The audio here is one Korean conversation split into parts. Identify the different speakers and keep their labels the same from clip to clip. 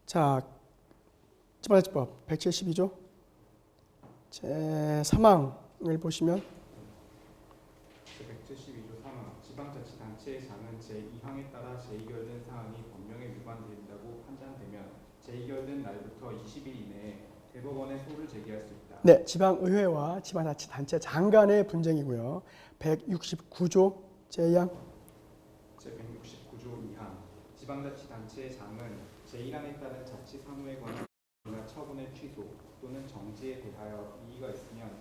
Speaker 1: 자, 지방자치법 172조 제3항을 보시면
Speaker 2: 제172조 3항 지방자치단체의 장은 제2항에 따라 재의결된 사항이 법령에 위반된다고 판단되면 재의결된 날부터 20일 이내에 대법원에 소를 제기할 수 있다.
Speaker 1: 네, 지방의회와 지방자치단체 장 간의 분쟁이고요. 169조 제2항
Speaker 2: 제169조 2항 지방자치단체의 장은 제1항에 따른 자치 사무에 관한 처분의 취소 또는 정지에 대하여 이의가 있으면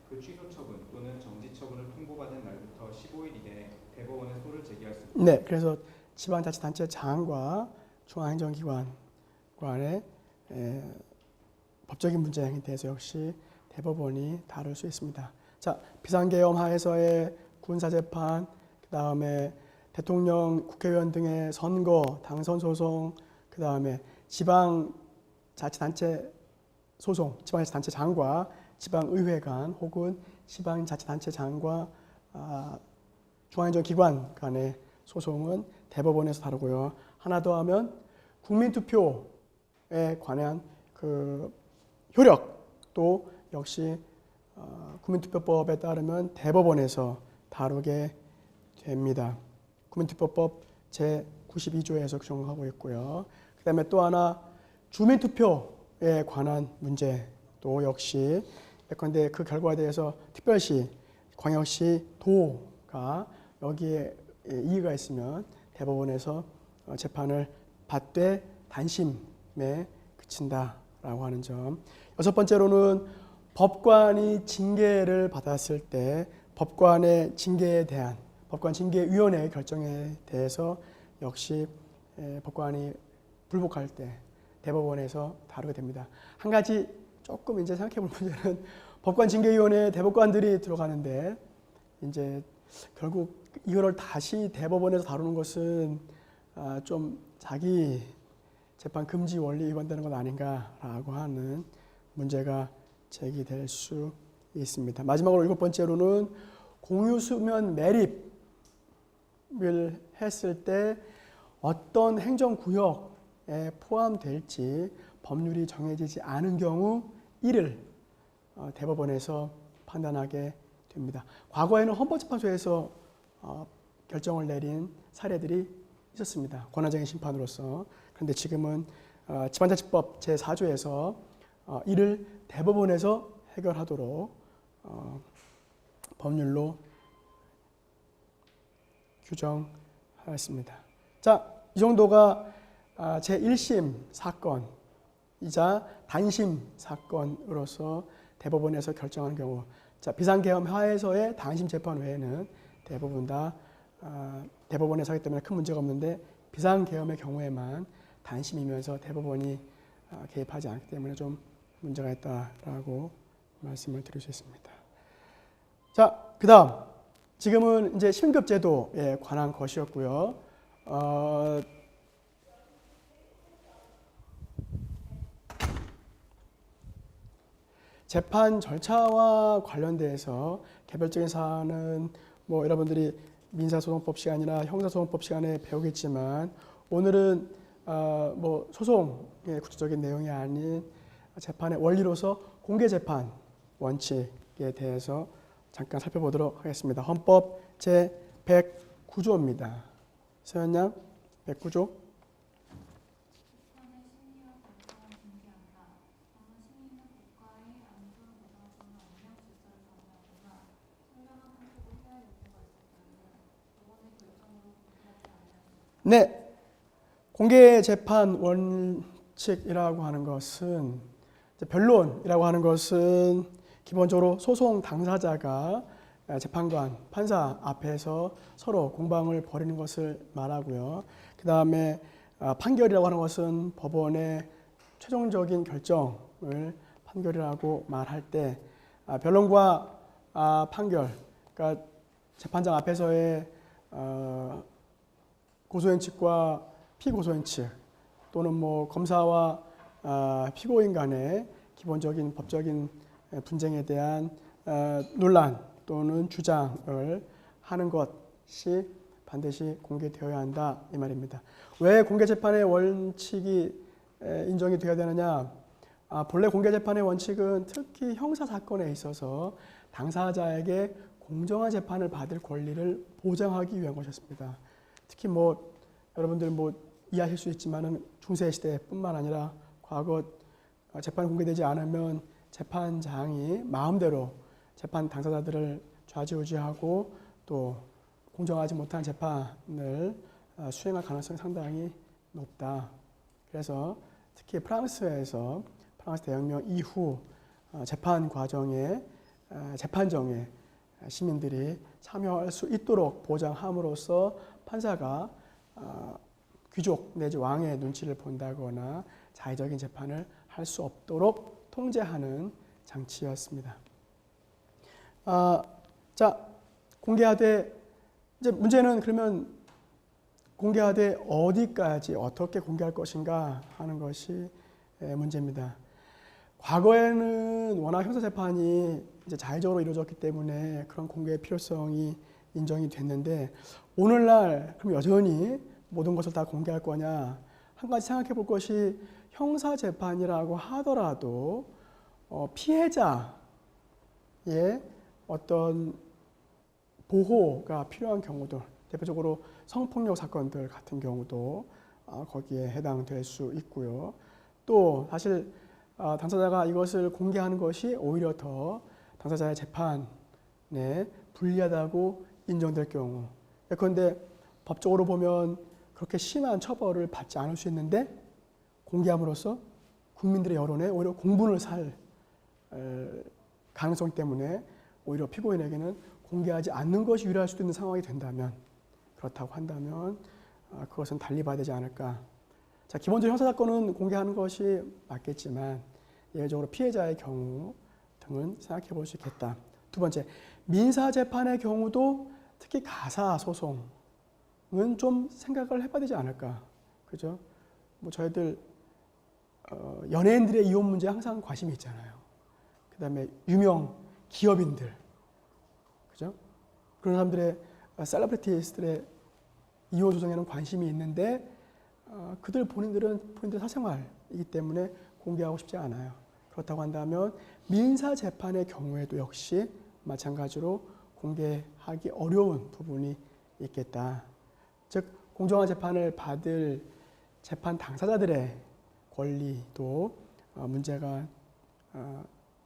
Speaker 2: 그 취소 처분 또는 정지 처분을 통보받은 날부터 15일 이내에 대법원에 소를 제기할 수 있다.
Speaker 1: 네, 그래서 지방자치단체 장과 중앙행정기관 간의 법적인 문제에 대해서 역시 대법원이 다룰 수 있습니다. 자, 비상계엄 하에서의 군사재판, 그 다음에 대통령, 국회의원 등의 선거, 당선 소송, 그 다음에 지방자치단체 소송, 지방자치단체 장과 지방의회 간 혹은 지방자치단체 장과 중앙행정기관 간의 소송은 대법원에서 다루고요. 하나 더 하면 국민투표에 관한 그 효력도 역시 국민투표법에 따르면 대법원에서 다루게 됩니다. 국민투표법 제92조에서 규정하고 있고요. 그 다음에 또 하나 주민투표에 관한 문제도 역시 예컨대 그 결과에 대해서 특별시, 광역시, 도가 여기에 이의가 있으면 대법원에서 재판을 받되 단심에 그친다라고 하는 점. 여섯 번째로는 법관이 징계를 받았을 때 법관의 징계에 대한 법관 징계위원회의 결정에 대해서 역시 법관이 불복할 때 대법원에서 다루게 됩니다. 한 가지 조금 이제 생각해 볼 문제는 법관 징계위원회에 대법관들이 들어가는데 이제 결국 이거를 다시 대법원에서 다루는 것은 좀 자기 재판 금지 원리 위반되는 것 아닌가라고 하는 문제가 제기될 수 있습니다. 마지막으로 일곱 번째로는 공유수면 매립을 했을 때 어떤 행정구역에 포함될지 법률이 정해지지 않은 경우 이를 대법원에서 판단하게 됩니다. 과거에는 헌법재판소에서 결정을 내린 사례들이 있었습니다. 권한쟁의 심판으로서. 그런데 지금은 지방자치법 제4조에서 이를 대법원에서 해결하도록 법률로 규정하였습니다. 자, 이 정도가 제1심 사건이자 단심 사건으로서 대법원에서 결정하는 경우, 자, 비상계엄 하에서의 단심 재판 외에는 대부분 다 대법원에서 하기 때문에 큰 문제가 없는데 비상계엄의 경우에만 단심이면서 대법원이 개입하지 않기 때문에 좀 문제가 있다라고 말씀을 드릴 수 있습니다. 자, 그 다음 지금은 이제 신급제도에 관한 것이었고요. 재판 절차와 관련돼서 개별적인 사안은 뭐 여러분들이 민사소송법 시간이나 형사소송법 시간에 배우겠지만 오늘은 뭐 소송의 구체적인 내용이 아닌 재판의 원리로서 공개재판 원칙에 대해서 잠깐 살펴보도록 하겠습니다. 헌법 제109조입니다. 서현양 109조. 네, 공개재판 원칙이라고 하는 것은 변론이라고 하는 것은 기본적으로 소송 당사자가 재판관, 판사 앞에서 서로 공방을 벌이는 것을 말하고요. 그 다음에 판결이라고 하는 것은 법원의 최종적인 결정을 판결이라고 말할 때 변론과 판결, 그러니까 재판장 앞에서의 고소인 측과 피고소인 측 또는 뭐 검사와 피고인 간의 기본적인 법적인 분쟁에 대한 논란 또는 주장을 하는 것이 반드시 공개되어야 한다 이 말입니다. 왜 공개재판의 원칙이 인정이 되어야 되느냐? 본래 공개 재판의 원칙은 특히 형사 사건에 있어서 당사자에게 공정한 재판을 받을 권리를 보장하기 위한 것이었습니다. 특히 뭐 여러분들 뭐 이해하실 수 있지만은 중세 시대뿐만 아니라 과거 재판이 공개되지 않으면 재판장이 마음대로 재판 당사자들을 좌지우지하고 또 공정하지 못한 재판을 수행할 가능성이 상당히 높다. 그래서 특히 프랑스 대혁명 이후 재판 과정에 재판정에 시민들이 참여할 수 있도록 보장함으로써 판사가 귀족 내지 왕의 눈치를 본다거나 자의적인 재판을 할 수 없도록 통제하는 장치였습니다. 자, 공개하되 이제 문제는 그러면 공개하되 어디까지 어떻게 공개할 것인가 하는 것이 문제입니다. 과거에는 워낙 형사재판이 이제 자의적으로 이루어졌기 때문에 그런 공개의 필요성이 인정이 됐는데 오늘날 그럼 여전히 모든 것을 다 공개할 거냐? 한 가지 생각해 볼 것이 형사재판이라고 하더라도 피해자의 어떤 보호가 필요한 경우도 대표적으로 성폭력 사건들 같은 경우도 거기에 해당될 수 있고요. 또 사실 당사자가 이것을 공개하는 것이 오히려 더 당사자의 재판에 불리하다고 인정될 경우 예컨대 법적으로 보면 그렇게 심한 처벌을 받지 않을 수 있는데 공개함으로써 국민들의 여론에 오히려 공분을 살 가능성 때문에 오히려 피고인에게는 공개하지 않는 것이 유리할 수도 있는 상황이 된다면 그렇다고 한다면 그것은 달리 봐야 되지 않을까. 자, 기본적으로 형사사건은 공개하는 것이 맞겠지만 예외적으로 피해자의 경우 등은 생각해 볼 수 있겠다. 두 번째, 민사재판의 경우도 특히 가사소송은 좀 생각을 해봐야 되지 않을까. 그죠? 뭐 저희들 연예인들의 이혼 문제에 항상 관심이 있잖아요. 그 다음에 유명 기업인들, 그죠? 그런 사람들의 셀러브리티스들의 이혼 소송에는 관심이 있는데 그들 본인들의 사생활이기 때문에 공개하고 싶지 않아요. 그렇다고 한다면 민사 재판의 경우에도 역시 마찬가지로 공개하기 어려운 부분이 있겠다. 즉 공정한 재판을 받을 재판 당사자들의 권리도 문제가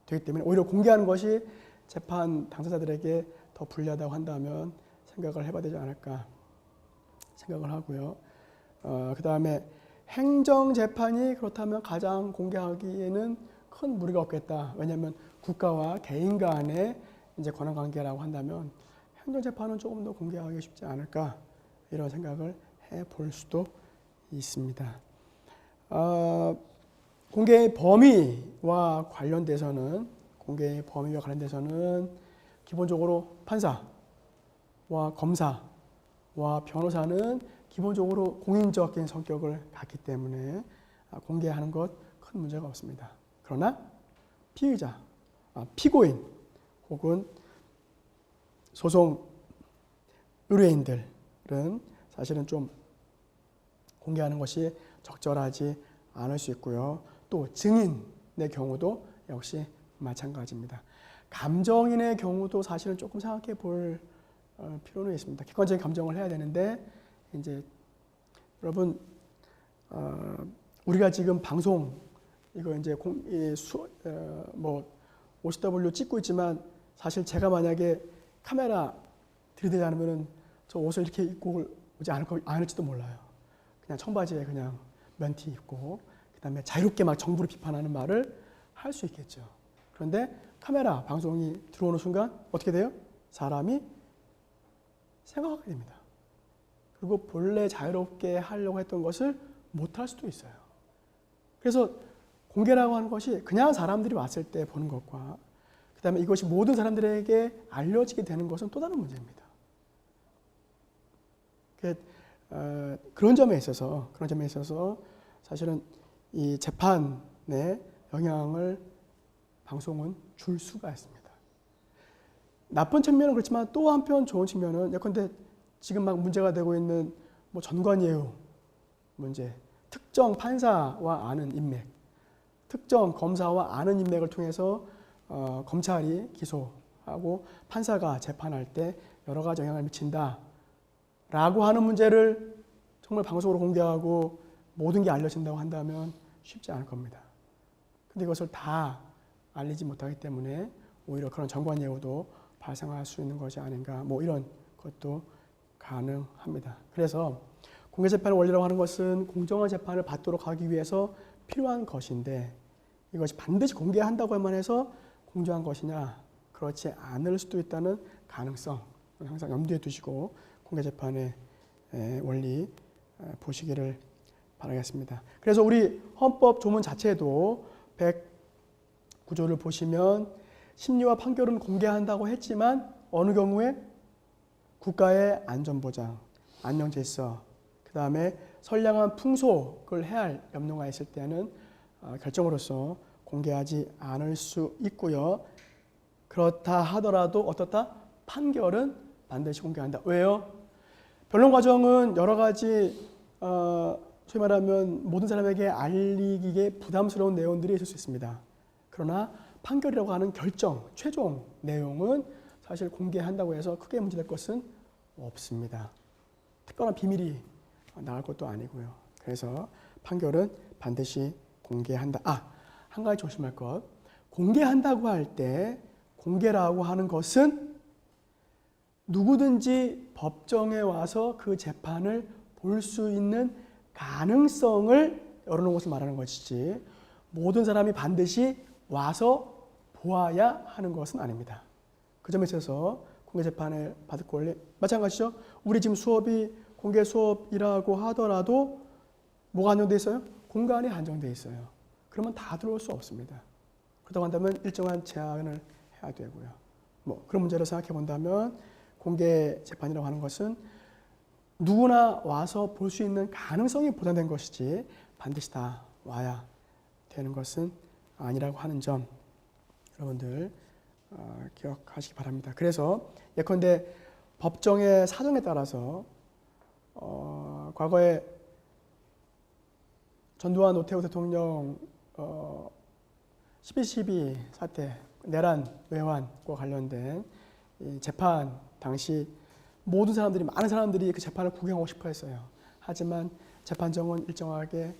Speaker 1: 되기 때문에 오히려 공개하는 것이 재판 당사자들에게 더 불리하다고 한다면 생각을 해봐야 되지 않을까 생각을 하고요. 그 다음에 행정재판이 그렇다면 가장 공개하기에는 큰 무리가 없겠다. 왜냐하면 국가와 개인 간의 이제 권한관계라고 한다면 행정재판은 조금 더 공개하기 쉽지 않을까 이런 생각을 해볼 수도 있습니다. 공개의 범위와 관련돼서는 기본적으로 판사와 검사와 변호사는 기본적으로 공인적인 성격을 갖기 때문에 공개하는 것 큰 문제가 없습니다. 그러나 피의자, 피고인 혹은 소송 의뢰인들은 사실은 좀 공개하는 것이 적절하지 않을 수 있고요. 또 증인의 경우도 역시 마찬가지입니다. 감정인의 경우도 사실은 조금 생각해 볼 필요는 있습니다. 객관적인 감정을 해야 되는데 이제 여러분 우리가 지금 방송 이거 이제 뭐 OCW 찍고 있지만 사실 제가 만약에 카메라 들이대지 않으면은 저 옷을 이렇게 입고 오지 않을지도 몰라요. 그냥 청바지에 그냥 면티 입고 그다음에 자유롭게 막 정부를 비판하는 말을 할 수 있겠죠. 그런데 카메라 방송이 들어오는 순간 어떻게 돼요? 사람이 생각하게 됩니다. 그리고 본래 자유롭게 하려고 했던 것을 못할 수도 있어요. 그래서 공개라고 하는 것이 그냥 사람들이 왔을 때 보는 것과 그 다음에 이것이 모든 사람들에게 알려지게 되는 것은 또 다른 문제입니다. 그런 점에 있어서 사실은 이 재판에 영향을 방송은 줄 수가 있습니다. 나쁜 측면은 그렇지만 또 한편 좋은 측면은 예컨대 지금 막 문제가 되고 있는 뭐 전관예우 문제, 특정 판사와 아는 인맥, 특정 검사와 아는 인맥을 통해서 검찰이 기소하고 판사가 재판할 때 여러 가지 영향을 미친다라고 하는 문제를 정말 방송으로 공개하고 모든 게 알려진다고 한다면 쉽지 않을 겁니다. 근데 이것을 다 알리지 못하기 때문에 오히려 그런 정관 예우도 발생할 수 있는 것이 아닌가, 뭐 이런 것도 가능합니다. 그래서 공개재판의 원리라고 하는 것은 공정한 재판을 받도록 하기 위해서 필요한 것인데 이것이 반드시 공개한다고만 해서 공정한 것이냐, 그렇지 않을 수도 있다는 가능성 항상 염두에 두시고 공개재판의 원리 보시기를 바라겠습니다. 그래서 우리 헌법 조문 자체도 109조를 보시면 심리와 판결은 공개한다고 했지만 어느 경우에 국가의 안전보장, 안녕질서, 그 다음에 선량한 풍속을 해할 염려가 있을 때는 결정으로서 공개하지 않을 수 있고요. 그렇다 하더라도 어떻다? 판결은 반드시 공개한다. 왜요? 변론 과정은 여러 가지 소위 말하면 모든 사람에게 알리기에 부담스러운 내용들이 있을 수 있습니다. 그러나 판결이라고 하는 결정, 최종 내용은 사실 공개한다고 해서 크게 문제될 것은 없습니다. 특별한 비밀이 나올 것도 아니고요. 그래서 판결은 반드시 공개한다. 한 가지 조심할 것. 공개한다고 할 때 공개라고 하는 것은 누구든지 법정에 와서 그 재판을 볼 수 있는 가능성을 열어놓은 것을 말하는 것이지 모든 사람이 반드시 와서 보아야 하는 것은 아닙니다. 그 점에 있어서 공개재판을 받을 권리 마찬가지죠. 우리 지금 수업이 공개 수업이라고 하더라도 뭐가 한정되어 있어요? 공간이 한정되어 있어요. 그러면 다 들어올 수 없습니다. 그렇다고 한다면 일정한 제한을 해야 되고요. 뭐 그런 문제를 생각해 본다면 공개재판이라고 하는 것은 누구나 와서 볼 수 있는 가능성이 보장된 것이지 반드시 다 와야 되는 것은 아니라고 하는 점 여러분들 기억하시기 바랍니다. 그래서 예컨대 법정의 사정에 따라서 과거에 전두환 노태우 대통령 12.12 사태, 내란 외환과 관련된 이 재판 당시 모든 사람들이, 많은 사람들이 그 재판을 구경하고 싶어 했어요. 하지만 재판정은 일정하게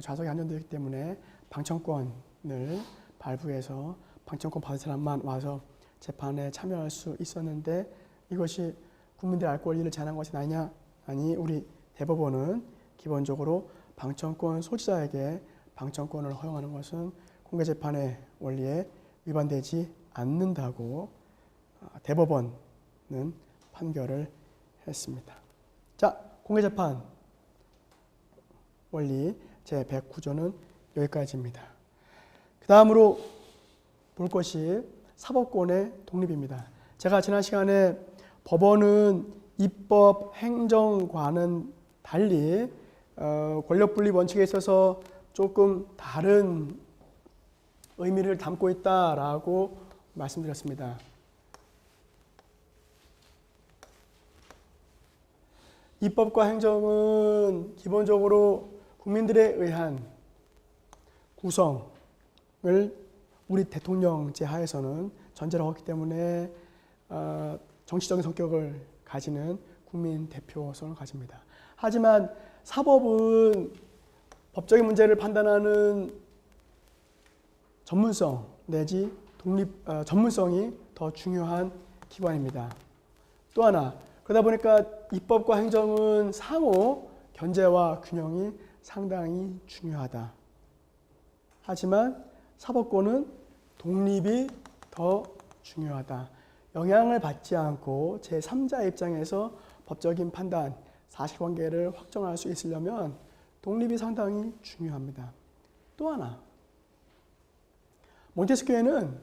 Speaker 1: 좌석에 안전되어 있기 때문에 방청권을 발부해서 방청권 받은 사람만 와서 재판에 참여할 수 있었는데 이것이 국민들의 알 권리를 제한한 것이 아니냐? 아니, 우리 대법원은 기본적으로 방청권 소지자에게 방청권을 허용하는 것은 공개재판의 원리에 위반되지 않는다고 대법원은 판결을 했습니다. 자, 공개재판 원리 제109조는 여기까지입니다. 그 다음으로 볼 것이 사법권의 독립입니다. 제가 지난 시간에 법원은 입법, 행정과는 달리 권력분립 원칙에 있어서 조금 다른 의미를 담고 있다라고 말씀드렸습니다. 입법과 행정은 기본적으로 국민들에 의한 구성을 우리 대통령제 하에서는 전제로 하기 때문에 정치적인 성격을 가지는 국민 대표성을 가집니다. 하지만 사법은 법적인 문제를 판단하는 전문성 내지 전문성이 더 중요한 기관입니다. 또 하나, 그러다 보니까 입법과 행정은 상호 견제와 균형이 상당히 중요하다. 하지만 사법권은 독립이 더 중요하다. 영향을 받지 않고 제3자 입장에서 법적인 판단, 사실관계를 확정할 수 있으려면 독립이 상당히 중요합니다. 또 하나, 몬테스키에는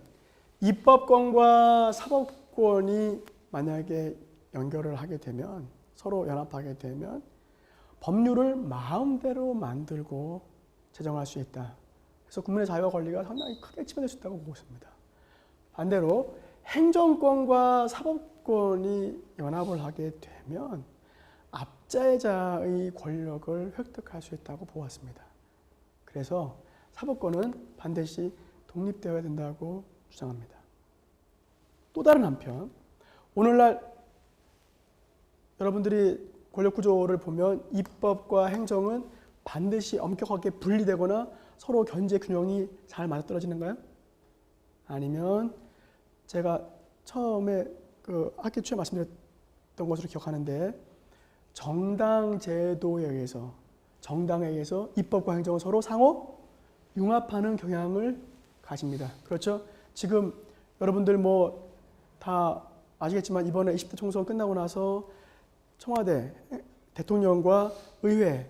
Speaker 1: 입법권과 사법권이 만약에 연결을 하게 되면, 서로 연합하게 되면 법률을 마음대로 만들고 제정할 수 있다. 그래서 국민의 자유와 권리가 상당히 크게 침해될 수 있다고 보고 있습니다. 반대로 행정권과 사법권이 연합을 하게 되면 압제자의 권력을 획득할 수 있다고 보았습니다. 그래서 사법권은 반드시 독립되어야 된다고 주장합니다. 또 다른 한편 오늘날 여러분들이 권력구조를 보면 입법과 행정은 반드시 엄격하게 분리되거나 서로 견제 균형이 잘 맞아떨어지는가요? 아니면 제가 처음에 그 학기 초에 말씀드렸던 것으로 기억하는데 정당 제도에 의해서 정당에 의해서 입법과 행정은 서로 상호 융합하는 경향을 가집니다. 그렇죠? 지금 여러분들 뭐 다 아시겠지만 이번에 20대 총선 끝나고 나서 청와대 대통령과 의회의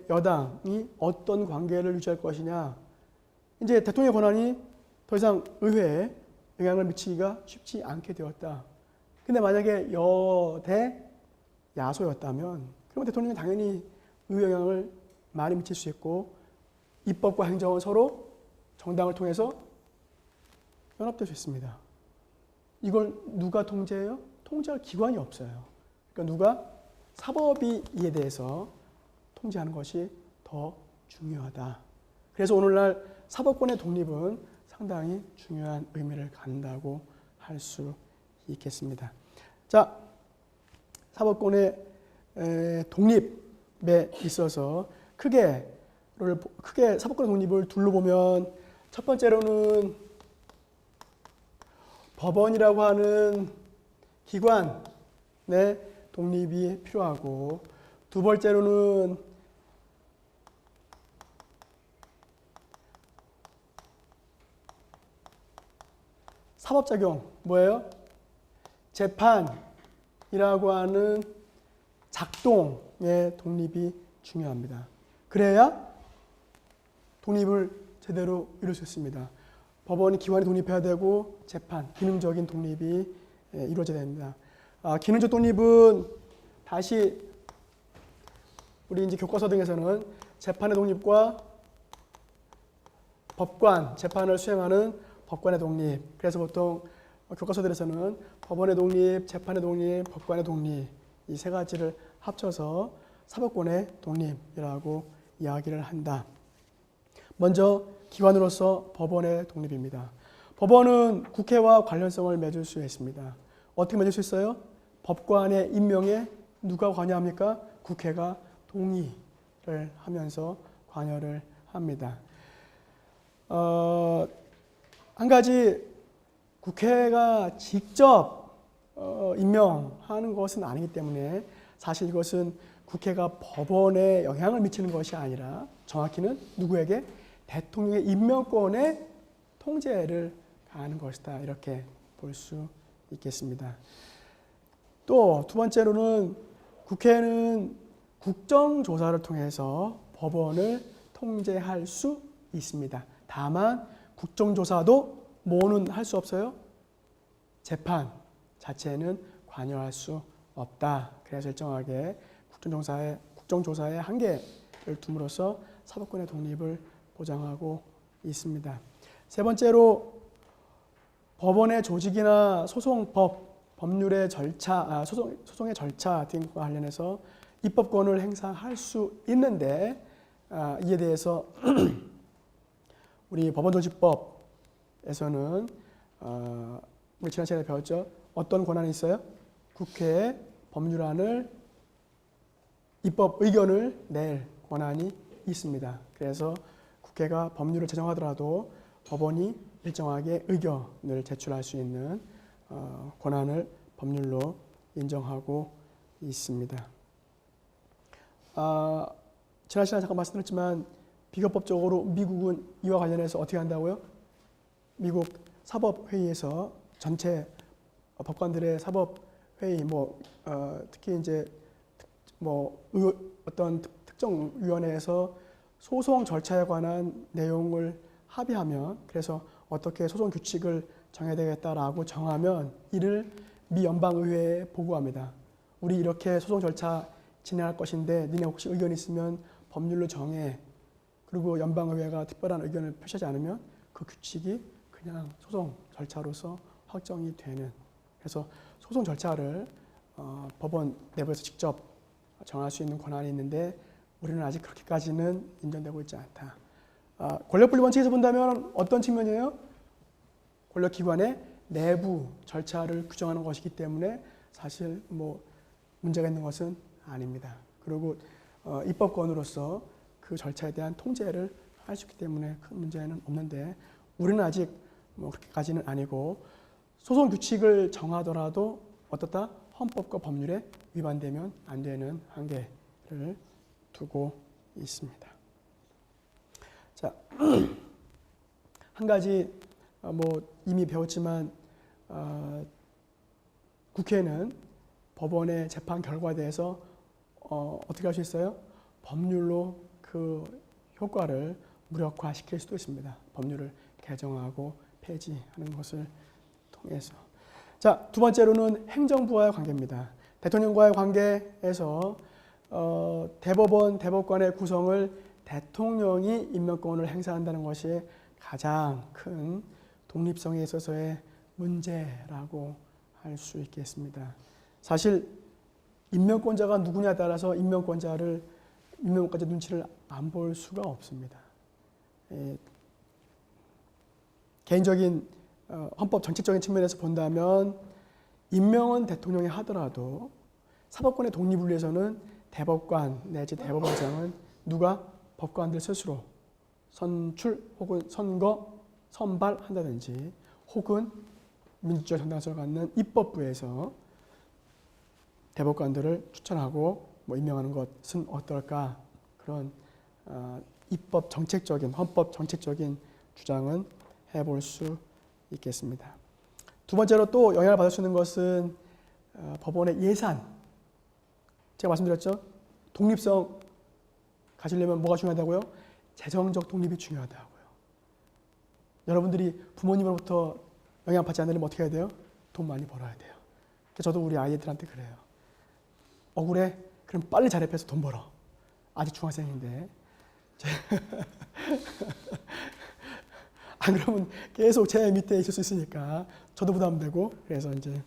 Speaker 1: 여당이 어떤 관계를 유지할 것이냐. 이제 대통령의 권한이 더 이상 의회에 영향을 미치기가 쉽지 않게 되었다. 근데 만약에 여대 야소였다면 그러면 대통령이 당연히 의회 영향을 많이 미칠 수 있고 입법과 행정은 서로 정당을 통해서 연합될 수 있습니다. 이걸 누가 통제해요? 통제할 기관이 없어요. 그러니까 누가 사법이 이에 대해서 통제하는 것이 더 중요하다. 그래서 오늘날 사법권의 독립은 상당히 중요한 의미를 갖는다고 할 수 있겠습니다. 자, 사법권의 독립에 있어서 크게 사법권의 독립을 둘로 보면 첫 번째로는 법원이라고 하는 기관의 독립이 필요하고 두 번째로는 사법작용 뭐예요? 재판이라고 하는 작동의 독립이 중요합니다. 그래야 독립을 제대로 이룰 수 있습니다. 법원이 기관이 독립해야 되고 재판, 기능적인 독립이 이루어져야 됩니다. 기능적 독립은 다시 우리 이제 교과서 등에서는 재판의 독립과 법관, 재판을 수행하는 법관의 독립. 그래서 보통 교과서들에서는 법원의 독립, 재판의 독립, 법관의 독립 이 세 가지를 합쳐서 사법권의 독립이라고 이야기를 한다. 먼저 기관으로서 법원의 독립입니다. 법원은 국회와 관련성을 맺을 수 있습니다. 어떻게 맺을 수 있어요? 법관의 임명에 누가 관여합니까? 국회가 동의를 하면서 관여를 합니다. 한 가지 국회가 직접 임명하는 것은 아니기 때문에 사실 이것은 국회가 법원에 영향을 미치는 것이 아니라 정확히는 누구에게? 대통령의 임명권에 통제를 가하는 것이다. 이렇게 볼 수 있겠습니다. 또 두 번째로는 국회는 국정조사를 통해서 법원을 통제할 수 있습니다. 다만 국정조사도 뭐는 할 수 없어요? 재판 자체는 관여할 수 없다. 그래서 일정하게 국정조사의 한계를 둠으로써 사법권의 독립을 보장하고 있습니다. 세 번째로 법원의 조직이나 법률의 절차, 소송의 절차 등과 관련해서 입법권을 행사할 수 있는데 이에 대해서 우리 법원조직법에서는 우리 지난 시간에 배웠죠. 어떤 권한이 있어요? 국회에 법률안을 입법 의견을 낼 권한이 있습니다. 그래서 국회가 법률을 제정하더라도 법원이 일정하게 의견을 제출할 수 있는 권한을 법률로 인정하고 있습니다. 지난 시간에 잠깐 말씀드렸지만 비교법적으로 미국은 이와 관련해서 어떻게 한다고요? 미국 사법회의에서 전체 법관들의 사법회의, 특히 이제 어떤 특정 위원회에서 소송 절차에 관한 내용을 합의하면 그래서 어떻게 소송 규칙을 정해야 되겠다라고 정하면 이를 미 연방의회에 보고합니다. 우리 이렇게 소송 절차 진행할 것인데 니네 혹시 의견 있으면 법률로 정해. 그리고 연방의회가 특별한 의견을 표시하지 않으면 그 규칙이 그냥 소송 절차로서 확정이 되는. 그래서 소송 절차를 법원 내부에서 직접 정할 수 있는 권한이 있는데 우리는 아직 그렇게까지는 인정되고 있지 않다. 권력분리 원칙에서 본다면 어떤 측면이에요? 권력기관의 내부 절차를 규정하는 것이기 때문에 사실 뭐 문제가 있는 것은 아닙니다. 그리고 입법권으로서 그 절차에 대한 통제를 할 수 있기 때문에 큰 문제는 없는데 우리는 아직 뭐 그렇게까지는 아니고 소송 규칙을 정하더라도 어떻다? 헌법과 법률에 위반되면 안 되는 한계를 두고 있습니다. 자, 한 가지 뭐 이미 배웠지만 국회는 법원의 재판 결과에 대해서 어떻게 할 수 있어요? 법률로 그 효과를 무력화시킬 수도 있습니다. 법률을 개정하고 폐지하는 것을 통해서. 자, 두 번째로는 행정부와의 관계입니다. 대통령과의 관계에서 대법원, 대법관의 구성을 대통령이 임명권을 행사한다는 것이 가장 큰 독립성에 있어서의 문제라고 할 수 있겠습니다. 사실 임명권자가 누구냐에 따라서 임명권자의 눈치를 안 볼 수가 없습니다. 개인적인 헌법 정책적인 측면에서 본다면 임명은 대통령이 하더라도 사법권의 독립을 위해서는 대법관 내지 대법원장은 누가 법관들 스스로 선출 혹은 선발한다든지 혹은 민주주의 정당성을 갖는 입법부에서 대법관들을 추천하고 뭐 임명하는 것은 어떨까 그런 입법 정책적인 헌법 정책적인 주장은 해볼 수 있겠습니다. 두 번째로 또 영향을 받을 수 있는 것은 법원의 예산. 제가 말씀드렸죠. 독립성 가지려면 뭐가 중요하다고요? 재정적 독립이 중요하다고요. 여러분들이 부모님으로부터 영향받지 않으려면 어떻게 해야 돼요? 돈 많이 벌어야 돼요. 저도 우리 아이들한테 그래요. 억울해? 그럼 빨리 자립해서 돈 벌어. 아직 중학생인데. 안 그러면 계속 제 밑에 있을 수 있으니까 저도 부담되고 그래서 이제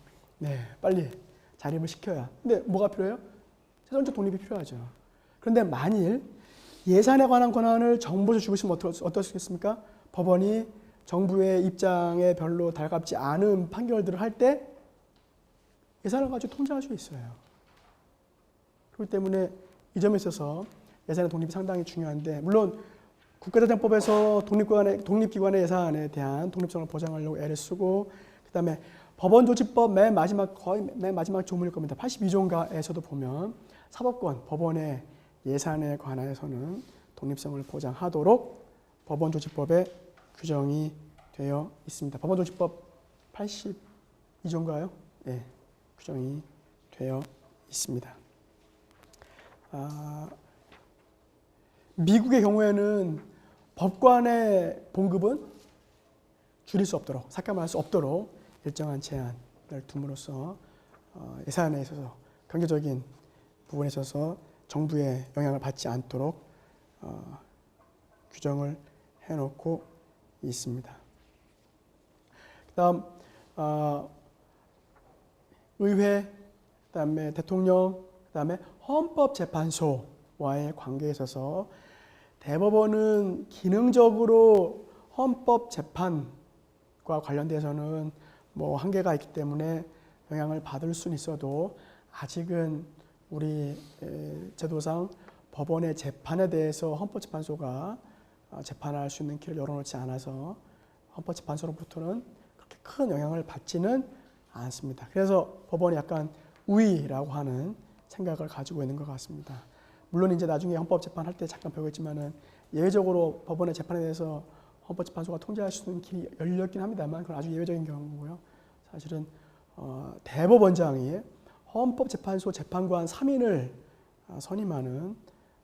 Speaker 1: 빨리 자립을 시켜야. 근데 뭐가 필요해요? 재정적 독립이 필요하죠. 그런데 만일 예산에 관한 권한을 정부에서 주고 있으면 어떻겠습니까? 법원이 정부의 입장에 별로 달갑지 않은 판결들을 할 때 예산을 가지고 통제할 수 있어요. 그렇기 때문에 이 점에 있어서 예산의 독립이 상당히 중요한데 물론 국가재정법에서 독립기관의 예산에 대한 독립성을 보장하려고 애를 쓰고 그다음에 법원조직법 맨 마지막 조문일 겁니다. 82조인가에서도 보면 사법권, 법원의 예산에 관해서는 독립성을 보장하도록 법원조직법에 규정이 되어 있습니다. 법원조직법 82조인가요? 네, 규정이 되어 있습니다. 미국의 경우에는 법관의 봉급은 줄일 수 없도록, 삭감할 수 없도록 일정한 제한을 둠으로써 예산에 있어서 경제적인 부분에 있어서 정부의 영향을 받지 않도록 규정을 해놓고 있습니다. 그다음 의회, 그다음에 대통령, 그다음에 헌법재판소와의 관계에 있어서 대법원은 기능적으로 헌법재판과 관련돼서는 뭐 한계가 있기 때문에 영향을 받을 수는 있어도 아직은 우리 제도상 법원의 재판에 대해서 헌법재판소가 재판할 수 있는 길을 열어놓지 않아서 헌법재판소로부터는 그렇게 큰 영향을 받지는 않습니다. 그래서 법원이 약간 우위라고 하는 생각을 가지고 있는 것 같습니다. 물론 이제 나중에 헌법재판할 때 잠깐 배우겠지만은 예외적으로 법원의 재판에 대해서 헌법재판소가 통제할 수 있는 길이 열렸긴 합니다만 그건 아주 예외적인 경우고요. 사실은 대법원장이 헌법재판소 재판관 3인을 선임하는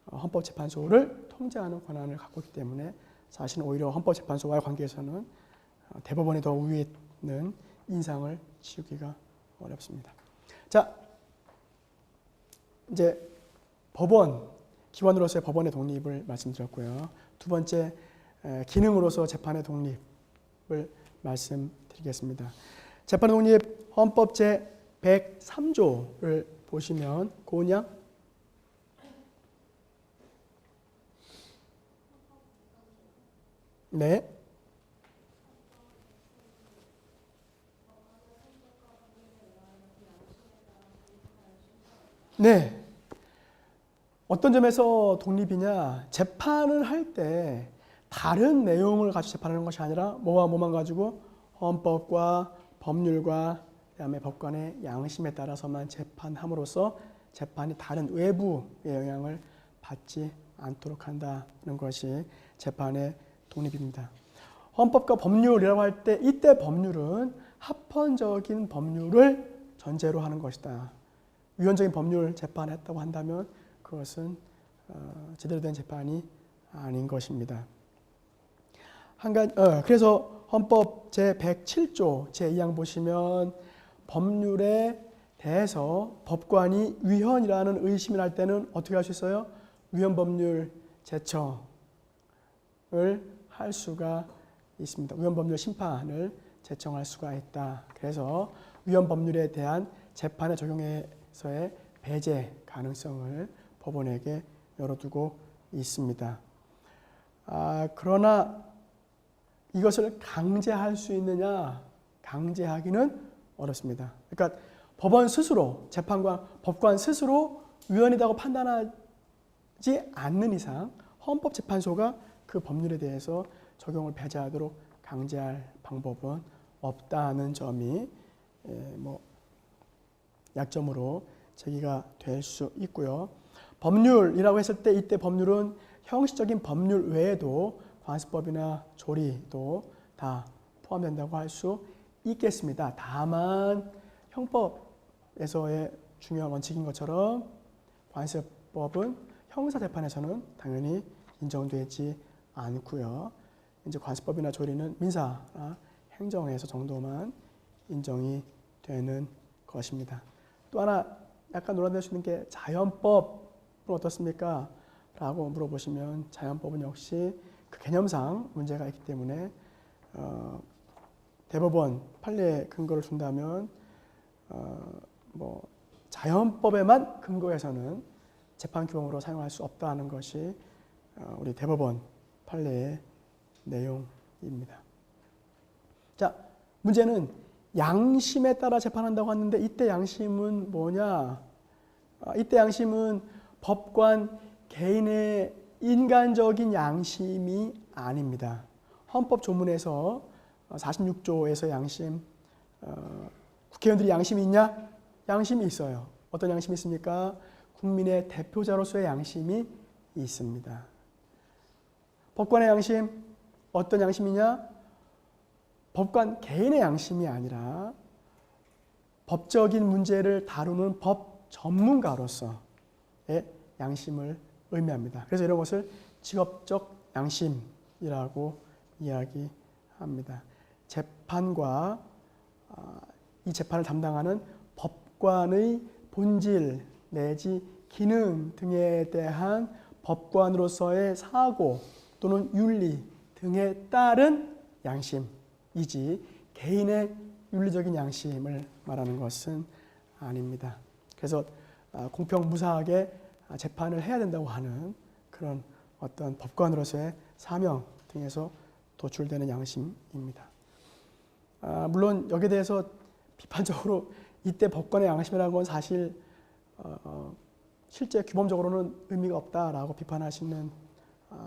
Speaker 1: 헌법재판소를 통제하는 권한을 갖고 있기 때문에 사실은 오히려 헌법재판소와의 관계에서는 대법원이 더 우위에 있는 인상을 지우기가 어렵습니다. 자, 이제 법원, 기관으로서의 법원의 독립을 말씀드렸고요. 두 번째, 기능으로서 재판의 독립을 말씀드리겠습니다. 재판의 독립 헌법 제 103조를 보시면 고은양 네. 네. 어떤 점에서 독립이냐? 재판을 할 때 다른 내용을 가지고 재판하는 것이 아니라 뭐와 뭐만 가지고 헌법과 법률과 그다음에 법관의 양심에 따라서만 재판함으로써 재판이 다른 외부의 영향을 받지 않도록 한다는 것이 재판의 독립입니다. 헌법과 법률이라고 할 때 이때 법률은 합헌적인 법률을 전제로 하는 것이다. 위헌적인 법률 재판했다고 한다면 그것은 제대로 된 재판이 아닌 것입니다. 그래서 헌법 제107조 제2항 보시면 법률에 대해서 법관이 위헌이라는 의심을 할 때는 어떻게 할 수 있어요? 위헌법률 제청을 할 수가 있습니다. 위헌법률 심판을 제청할 수가 있다. 그래서 위헌법률에 대한 재판에 적용해서의 배제 가능성을 법원에게 열어두고 있습니다. 그러나 이것을 강제할 수 있느냐? 강제하기는 어렵습니다. 그러니까 법원 스스로, 재판관, 법관 스스로 위헌이라고 판단하지 않는 이상 헌법재판소가 그 법률에 대해서 적용을 배제하도록 강제할 방법은 없다는 점이 약점으로 제기가 될 수 있고요. 법률이라고 했을 때 이때 법률은 형식적인 법률 외에도 관습법이나 조리도 다 포함된다고 할 수 있겠습니다. 다만 형법에서의 중요한 원칙인 것처럼 관습법은 형사재판에서는 당연히 인정되지 않고요. 이제 관습법이나 조리는 민사나 행정에서 정도만 인정이 되는 것입니다. 또 하나 약간 논란될 수 있는 게 자연법은 어떻습니까? 라고 물어보시면 자연법은 역시 그 개념상 문제가 있기 때문에 대법원 판례에 근거를 준다면 자연법에만 근거해서는 재판 규범으로 사용할 수 없다는 것이 우리 대법원 판례의 내용입니다. 자, 문제는 양심에 따라 재판한다고 하는데 이때 양심은 뭐냐? 이때 양심은 법관 개인의 인간적인 양심이 아닙니다. 헌법 조문에서 46조에서 양심, 국회의원들이 양심이 있냐? 양심이 있어요. 어떤 양심이 있습니까? 국민의 대표자로서의 양심이 있습니다. 법관의 양심, 어떤 양심이냐? 법관 개인의 양심이 아니라 법적인 문제를 다루는 법 전문가로서의 양심을 의미합니다. 그래서 이런 것을 직업적 양심이라고 이야기합니다. 재판과 이 재판을 담당하는 법관의 본질 내지 기능 등에 대한 법관으로서의 사고 또는 윤리 등에 따른 양심이지 개인의 윤리적인 양심을 말하는 것은 아닙니다. 그래서 공평무사하게 재판을 해야 된다고 하는 그런 어떤 법관으로서의 사명 등에서 도출되는 양심입니다. 물론 여기에 대해서 비판적으로 이때 법관의 양심이라는 건 사실 실제 규범적으로는 의미가 없다라고 비판하시는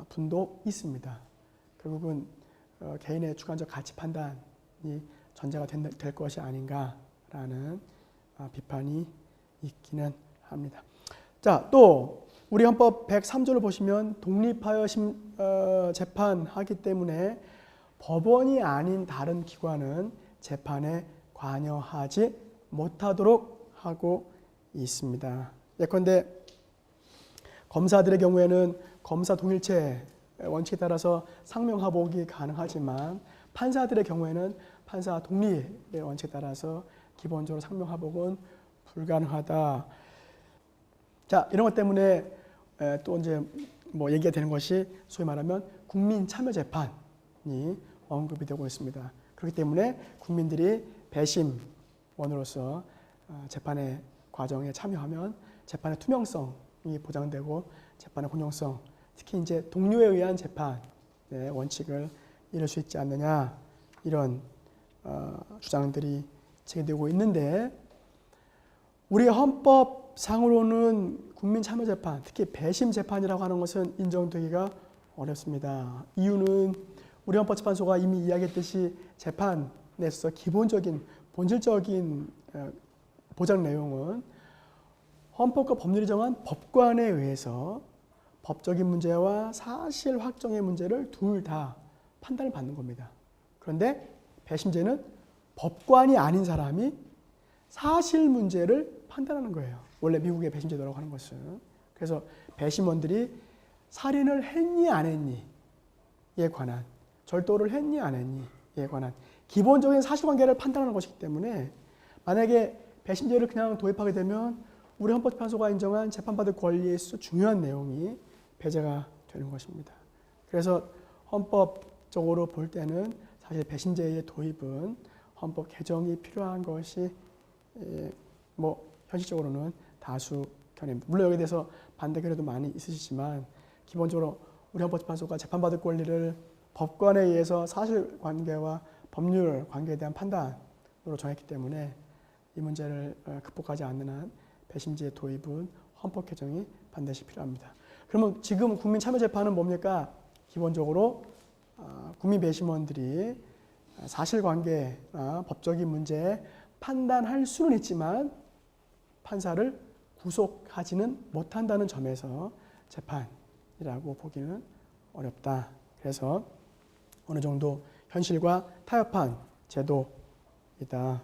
Speaker 1: 분도 있습니다. 결국은 개인의 주관적 가치 판단이 전제가 될 것이 아닌가라는 비판이 있기는 합니다. 자, 또 우리 헌법 103조를 보시면 독립하여 재판하기 때문에 법원이 아닌 다른 기관은 재판에 관여하지 못하도록 하고 있습니다. 예컨대 검사들의 경우에는 검사 동일체 원칙에 따라서 상명하복이 가능하지만 판사들의 경우에는 판사 독립의 원칙에 따라서 기본적으로 상명하복은 불가능하다. 자, 이런 것 때문에 또 이제 얘기가 되는 것이 소위 말하면 국민 참여 재판이 언급이 되고 있습니다. 그렇기 때문에 국민들이 배심원으로서 재판의 과정에 참여하면 재판의 투명성이 보장되고 재판의 공정성, 특히 이제 동료에 의한 재판의 원칙을 이룰 수 있지 않느냐 이런 주장들이 제기되고 있는데 우리 헌법상으로는 국민참여재판, 특히 배심재판이라고 하는 것은 인정되기가 어렵습니다. 이유는 우리 헌법재판소가 이미 이야기했듯이 재판에 있어서 기본적인 본질적인 보장 내용은 헌법과 법률이 정한 법관에 의해서 법적인 문제와 사실 확정의 문제를 둘 다 판단을 받는 겁니다. 그런데 배심제는 법관이 아닌 사람이 사실 문제를 판단하는 거예요. 원래 미국의 배심제도라고 하는 것은. 그래서 배심원들이 살인을 했니 안 했니에 관한, 절도를 했니 안 했니에 관한 기본적인 사실관계를 판단하는 것이기 때문에 만약에 배심제를 그냥 도입하게 되면 우리 헌법재판소가 인정한 재판받을 권리에 있어서 중요한 내용이 배제가 되는 것입니다. 그래서 헌법적으로 볼 때는 사실 배심제의 도입은 헌법 개정이 필요한 것이 현실적으로는 다수 견해입니다. 물론 여기에 대해서 반대 견해도 많이 있으시지만 기본적으로 우리 헌법재판소가 재판받을 권리를 법관에 의해서 사실관계와 법률 관계에 대한 판단으로 정했기 때문에 이 문제를 극복하지 않는 한 배심제 도입은 헌법 개정이 반드시 필요합니다. 그러면 지금 국민참여재판은 뭡니까? 기본적으로 국민 배심원들이 사실관계나 법적인 문제에 판단할 수는 있지만 판사를 구속하지는 못한다는 점에서 재판이라고 보기는 어렵다. 그래서 어느 정도 현실과 타협한 제도이다.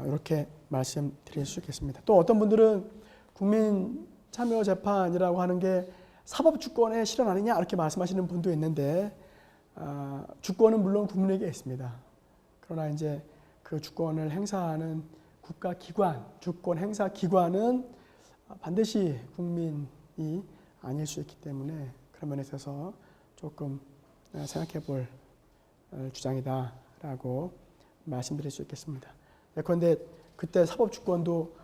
Speaker 1: 이렇게 말씀드릴 수 있겠습니다. 또 어떤 분들은 국민참여재판이라고 하는 게 사법주권의 실현 아니냐 이렇게 말씀하시는 분도 있는데 주권은 물론 국민에게 있습니다. 그러나 이제 그 주권을 행사하는 국가기관, 주권 행사 기관은 반드시 국민이 아닐 수 있기 때문에 그런 면에 있어서 조금 생각해 볼 주장이다라고 말씀드릴 수 있겠습니다. 그런데 그때 사법주권도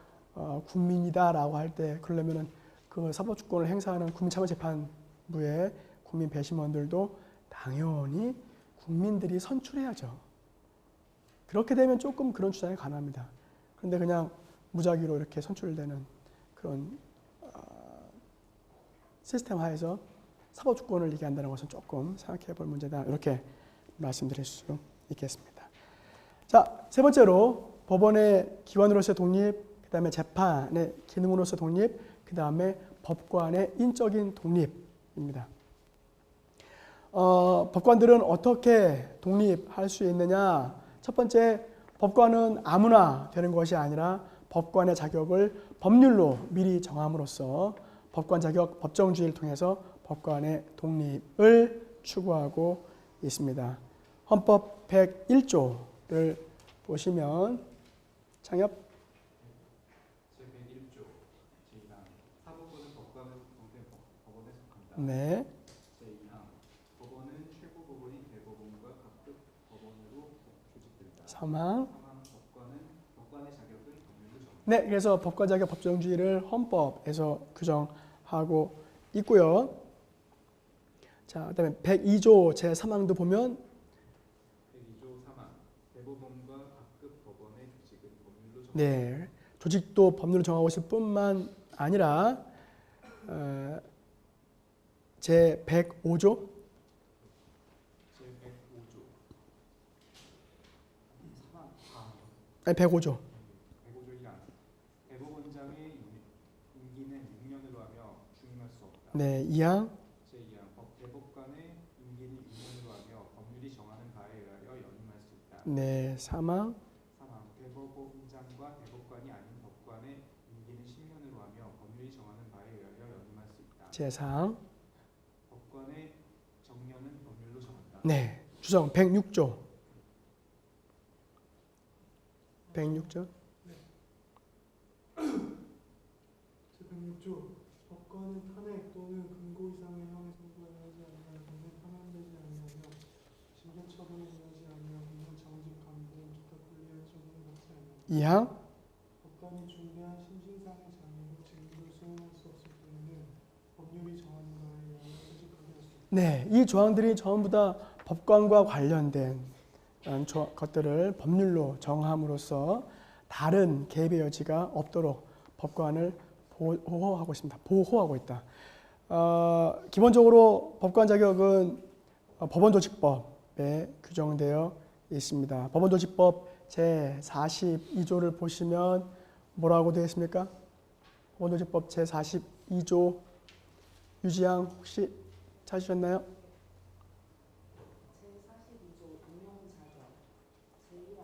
Speaker 1: 국민이다라고 할 때 그러려면은 그 사법주권을 행사하는 국민참여재판부의 국민 배심원들도 당연히 국민들이 선출해야죠. 그렇게 되면 조금 그런 주장이 가능합니다. 그런데 그냥 무작위로 이렇게 선출되는 그런 시스템 하에서 사법주권을 얘기한다는 것은 조금 생각해 볼 문제다. 이렇게 말씀드릴 수 있겠습니다. 자, 세 번째로 법원의 기관으로서의 독립, 그 다음에 재판의 기능으로서의 독립, 그 다음에 법관의 인적인 독립입니다. 법관들은 어떻게 독립할 수 있느냐? 첫 번째, 법관은 아무나 되는 것이 아니라 법관의 자격을 법률로 미리 정함으로써 법관 자격 법정주의를 통해서 법관의 독립을 추구하고 있습니다. 헌법 101조를 보시면 창엽
Speaker 2: 제101조 제2항 사법부는 법관을 구성된 법원에 속한다.
Speaker 1: 네.
Speaker 2: 제2항 법원은 최고법원인 대법원과 각급 법원으로 조직된다.
Speaker 1: 3항
Speaker 2: 법관은 법관의 자격을 법률로 정한다.
Speaker 1: 네, 그래서 법관 자격 법정주의를 헌법에서 규정하고 있고요. 자, 그다음에 102조 제3항도 보면
Speaker 2: 102조 3항 대법원과 각급 법원의 조직은 법률로 정한다.
Speaker 1: 네, 조직도 법률로 정하고 있을 뿐만 아니라 제105조
Speaker 2: 제105조 3항
Speaker 1: 아니 105조
Speaker 2: 105조 1항 대법원장의 임기는 6년으로 하며 중임할 수 없다.
Speaker 1: 네, 2항
Speaker 2: 제2항 대법관의 임기는 6년으로 하며 법률이 정하는 바에 의하여 연임할 수 있다.
Speaker 1: 네, 3항
Speaker 2: 3항 대법원장과 대법관이 아닌 법관의 임기는 10년으로 하며 법률이 정하는 바에 의하여 연임할 수 있다.
Speaker 1: 제4항
Speaker 2: 법관의 정년은 법률로 정한다.
Speaker 1: 네, 주정 106조 106조
Speaker 3: 제106조 법관은 탄핵 또는 금고 이상의 형을 선고하지 아니하면 파면되지 아니하며 징계처분을 하지 아니하면 정직감고 기타 불리한 처분을 받지 아니하며
Speaker 1: 2항
Speaker 3: 법관이 중대한 심신상의 장애로 직무를 수행할 수 없을 때에는 법률이 정하는 바에 의하여 퇴직하게 할 수 있다.
Speaker 1: 네, 이 조항들이 전부 다 법관과 관련된 이런 것들을 법률로 정함으로써 다른 개입의 여지가 없도록 법관을 보호하고 있습니다. 보호하고 있다. 기본적으로 법관 자격은 법원조직법에 규정되어 있습니다. 법원조직법 제42조를 보시면 뭐라고 되어 있습니까? 법원조직법 제42조 유지양 혹시 찾으셨나요?
Speaker 4: 제42조 임용자격 제1항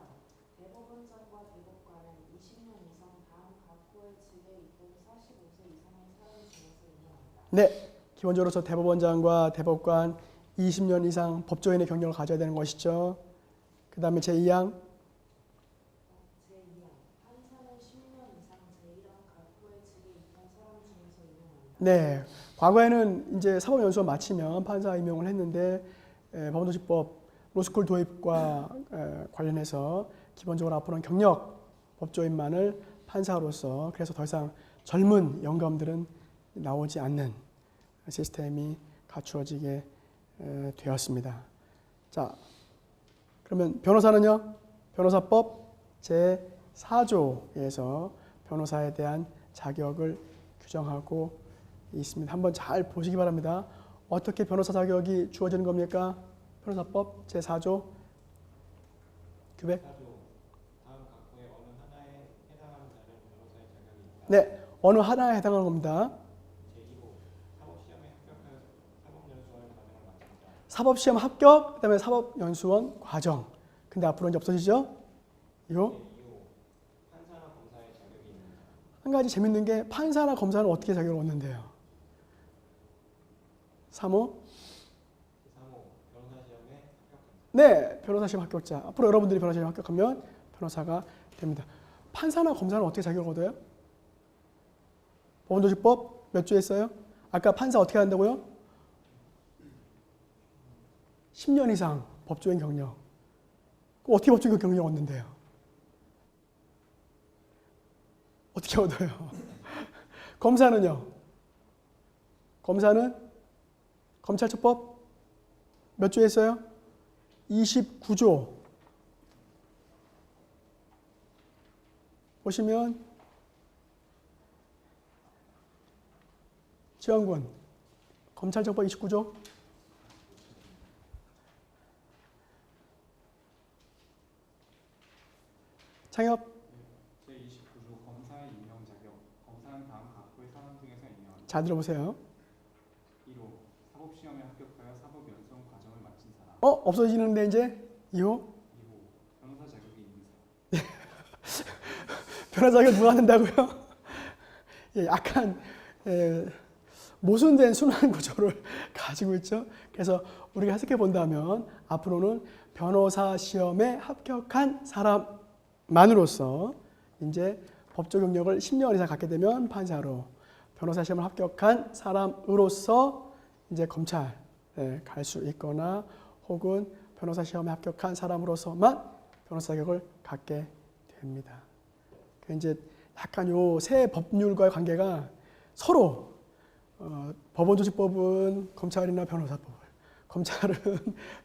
Speaker 4: 대법원장과 대법관은 20년 이상 다음 각호의 직에 있던 45세 이상의 사람 중에서 임용한다.
Speaker 1: 네, 기본적으로 저 대법원장과 대법관 20년 이상 법조인의 경력을 가져야 되는 것이죠. 그 다음에 제2항
Speaker 4: 제2항 판사는 10년 이상 제1항 각호의 직에 있던 사람 중에서 임용한다.
Speaker 1: 네, 과거에는 이제 사법연수원 마치면 판사 임용을 했는데 법원조직법 로스쿨 도입과 관련해서 기본적으로 앞으로는 경력 법조인만을 판사로서 그래서 더 이상 젊은 영감들은 나오지 않는 시스템이 갖추어지게 되었습니다. 자, 그러면 변호사는요? 변호사법 제4조에서 변호사에 대한 자격을 규정하고 있습니다. 한번 잘 보시기 바랍니다. 어떻게 변호사 자격이 주어지는 겁니까? 변호사법 제4조 규백.
Speaker 2: 다음 각호의 어느 하나에 해당하는 자는 변호사의 자격이 있다.
Speaker 1: 네, 어느 하나에 해당하는 겁니다.
Speaker 2: 제2호 사법시험에 합격하여 사법연수원 과정을 마친다.
Speaker 1: 사법시험 합격, 그다음에 사법연수원 과정. 근데 앞으로 이제 없어지죠? 이거
Speaker 2: 제2호 판사나 검사의 자격이 있는 자.
Speaker 1: 한 가지 재밌는 게 판사나 검사는 어떻게 자격을 얻는데요? 3호
Speaker 2: 제3호 변호사 시험에 합격한 자.
Speaker 1: 네, 변호사 시험 합격자. 앞으로 여러분들이 변호사 시험 합격하면 변호사가 됩니다. 판사나 검사는 어떻게 자격을 얻어요? 법원조직법 몇 조에 있어요? 아까 판사 어떻게 한다고요? 10년 이상 법조인 경력. 그럼 어떻게 법조인 경력 얻는데요? 어떻게 얻어요? 검사는요? 검사는 검찰처법 몇 조에 있어요? 29조. 보시면 지원군 검찰처법 29조. 창엽
Speaker 2: 제29조 검사의 임용 자격. 검사는 다음 각호의 사람 중에서 임명한다.
Speaker 1: 잘 들어보세요.
Speaker 2: 1호 사법시험에 합격하여 사법연수원 과정을 마친 사람.
Speaker 1: 없어지는데 이제 2호
Speaker 2: 2호 변호사 자격이 있는 사람.
Speaker 1: 변호사 자격 누가 한다고요? 예, 약간 모순된 순환 구조를 가지고 있죠. 그래서 우리가 해석해 본다면 앞으로는 변호사 시험에 합격한 사람만으로서 이제 법조 경력을 10년 이상 갖게 되면 판사로, 변호사 시험을 합격한 사람으로서 이제 검찰에 갈 수 있거나 혹은 변호사 시험에 합격한 사람으로서만 변호사 자격을 갖게 됩니다. 이제 약간 요 새 법률과의 관계가 서로 법원조직법은 검찰이나 변호사법을, 검찰은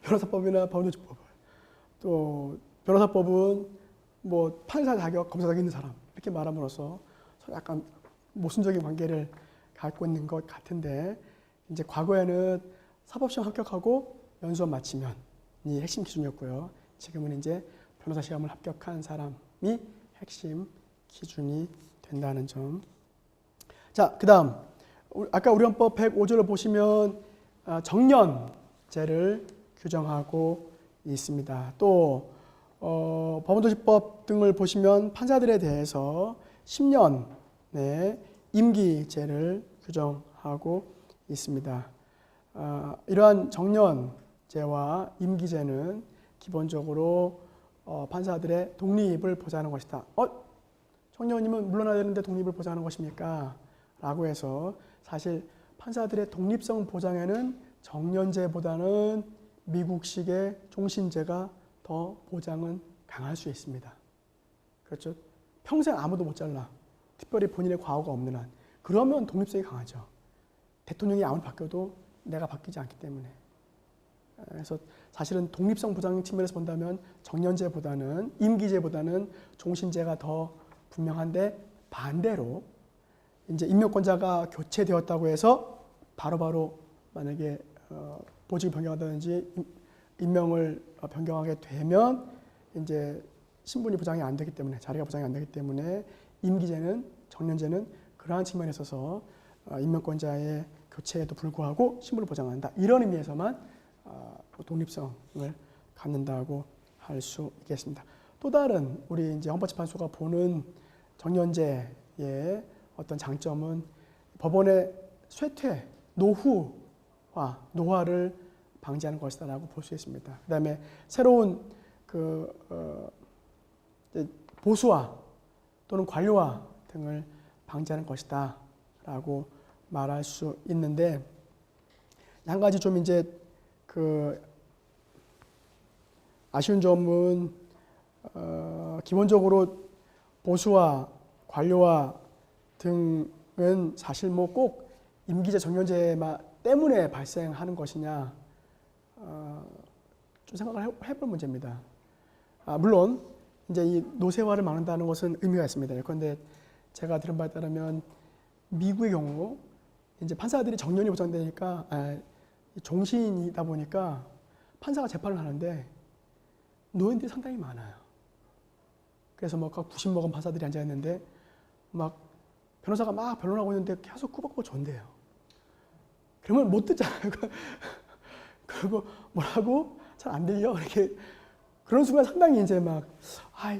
Speaker 1: 변호사법이나 법원조직법을, 또 변호사법은 뭐 판사 자격, 검사 자격 있는 사람 이렇게 말함으로써 약간 모순적인 관계를 갖고 있는 것 같은데 이제 과거에는 사법시험 합격하고 연수원 마치면 이 핵심 기준이었고요. 지금은 이제 변호사 시험을 합격한 사람이 핵심 기준이 된다는 점. 자, 그 다음 아까 우리 헌법 105조를 보시면 정년제를 규정하고 있습니다. 또 법원조직법 등을 보시면 판사들에 대해서 10년의 임기제를 규정하고 있습니다. 이러한 정년제와 임기제는 기본적으로 판사들의 독립을 보장하는 것이다. 청년이면 물러나야 되는데 독립을 보장하는 것입니까? 라고 해서 사실 판사들의 독립성 보장에는 정년제보다는 미국식의 종신제가 더 보장은 강할 수 있습니다. 그렇죠? 평생 아무도 못 잘라. 특별히 본인의 과오가 없는 한. 그러면 독립성이 강하죠. 대통령이 아무리 바뀌어도 내가 바뀌지 않기 때문에. 그래서 사실은 독립성 보장 측면에서 본다면 정년제보다는 임기제보다는 종신제가 더 분명한데 반대로 이제 임명권자가 교체되었다고 해서 바로바로 만약에 보직을 변경하든지 임명을 변경하게 되면 이제 신분이 보장이 안 되기 때문에 자리가 보장이 안 되기 때문에 임기제는 정년제는 그러한 측면에 있어서 임명권자의 교체에도 불구하고 신분을 보장한다. 이런 의미에서만 독립성을 갖는다고 할 수 있겠습니다. 또 다른 우리 이제 헌법재판소가 보는 정년제의 어떤 장점은 법원의 쇠퇴, 노화를 방지하는 것이다라고 볼 수 있습니다. 그다음에 새로운 보수화 또는 관료화 등을 방지하는 것이다라고 말할 수 있는데 한 가지 좀 이제 아쉬운 점은 기본적으로 보수화, 관료화 등은 사실 뭐 꼭 임기제, 정년제 때문에 발생하는 것이냐 좀 생각을 해볼 문제입니다. 물론 이제 이 노쇠화를 막는다는 것은 의미가 있습니다. 그런데 제가 들은 바에 따르면 미국의 경우 이제 판사들이 정년이 보장되니까 종신이다 보니까 판사가 재판을 하는데 노인들이 상당히 많아요. 그래서 막 90 먹은 판사들이 앉아 있는데 막 변호사가 막 변론하고 있는데 계속 꾸벅꾸벅 존대요. 그러면 못 듣잖아요. 그리고 뭐라고 잘 안 들려 이렇게 그런 순간 상당히 이제 막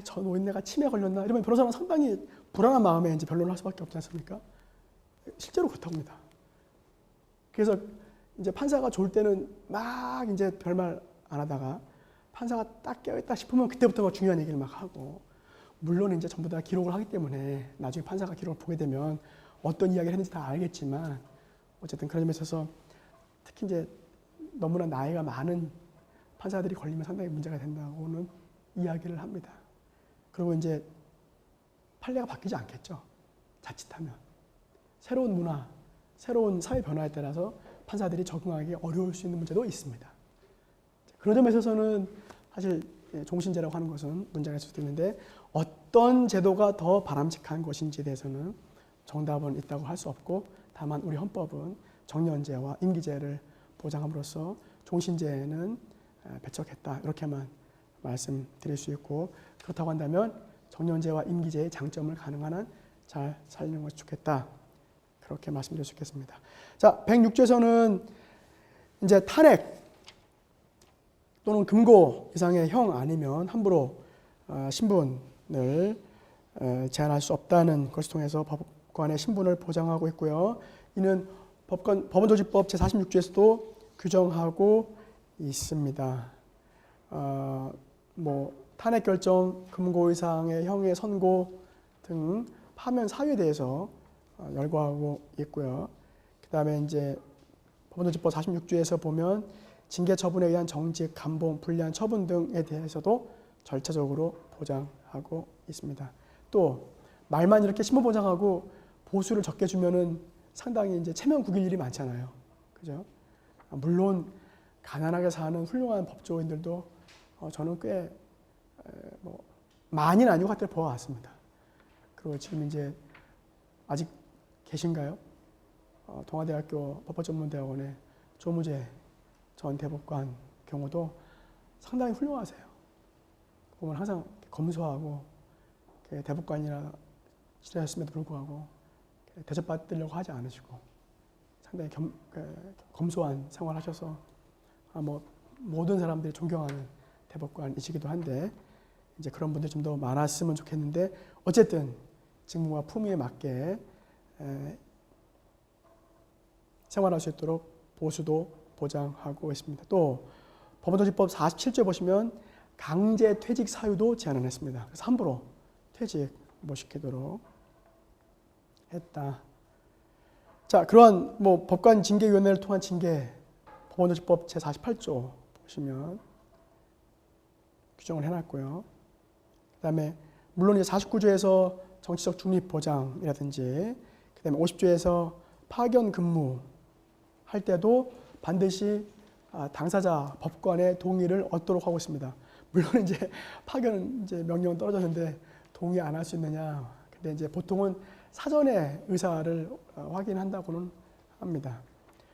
Speaker 1: 저 노인네가 치매 걸렸나 이러면 변호사는 상당히 불안한 마음에 이제 변론을 할 수밖에 없지 않습니까? 실제로 그렇다고 합니다. 그래서 이제 판사가 졸 때는 막 이제 별말 안 하다가 판사가 딱 깨어있다 싶으면 그때부터 막 중요한 얘기를 막 하고 물론 이제 전부 다 기록을 하기 때문에 나중에 판사가 기록을 보게 되면 어떤 이야기를 했는지 다 알겠지만 어쨌든 그런 점에 있어서 특히 이제 너무나 나이가 많은 판사들이 걸리면 상당히 문제가 된다고는 이야기를 합니다. 그리고 이제 판례가 바뀌지 않겠죠. 자칫하면. 새로운 문화, 새로운 사회 변화에 따라서 판사들이 적응하기 어려울 수 있는 문제도 있습니다. 그런 점에 있어서는 사실 종신제라고 하는 것은 문제가 있을 수도 있는데 어떤 제도가 더 바람직한 것인지에 대해서는 정답은 있다고 할 수 없고 다만 우리 헌법은 정년제와 임기제를 보장함으로써 종신제는 배척했다. 이렇게만 말씀드릴 수 있고 그렇다고 한다면 정년제와 임기제의 장점을 가능한 한 잘 살리는 것이 좋겠다. 그렇게 말씀드릴 수 있겠습니다. 자, 106조에서는 이제 탄핵 또는 금고 이상의 형 아니면 함부로 신분을 제한할 수 없다는 것을 통해서 법관의 신분을 보장하고 있고요. 이는 법원조직법 제46조에서도 규정하고 있습니다. 탄핵 결정, 금고 이상의 형의 선고 등 파면 사유에 대해서 열거하고 있고요. 그다음에 이제 법원조직법 46조에서 보면 징계 처분에 의한 정직, 감봉, 불리한 처분 등에 대해서도 절차적으로 보장하고 있습니다. 또 말만 이렇게 신분 보장하고 보수를 적게 주면은 상당히 이제 체면 구길 일이 많잖아요. 그죠? 물론 가난하게 사는 훌륭한 법조인들도 저는 꽤 많이는 아니고 하여튼 보아왔습니다. 그리고 지금 이제 아직 계신가요? 동아대학교 법학전문대학원의 조무재 전 대법관 경우도 상당히 훌륭하세요. 보면 항상 검소하고 대법관이라 지내셨음에도 불구하고 대접받으려고 하지 않으시고 상당히 검소한 생활하셔서 모든 사람들이 존경하는 대법관이시기도 한데 이제 그런 분들이 좀 더 많았으면 좋겠는데 어쨌든 직무와 품위에 맞게 생활할 수 있도록 보수도 보장하고 있습니다. 또 법원조직법 47조에 보시면 강제 퇴직 사유도 제한을 했습니다. 그래서 함부로 퇴직 못 시키도록 했다. 자, 그러한 법관 징계위원회를 통한 징계 법원조직법 제48조 보시면 규정을 해놨고요. 그다음에 물론 이제 49조에서 정치적 중립 보장이라든지 그다음에 50조에서 파견 근무 할 때도 반드시 당사자 법관의 동의를 얻도록 하고 있습니다. 물론 이제 파견 이제 명령은 떨어졌는데 동의 안 할 수 있느냐. 근데 이제 보통은 사전에 의사를 확인한다고는 합니다.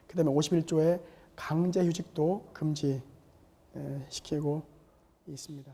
Speaker 1: 그다음에 51조에 강제휴직도 금지시키고 있습니다.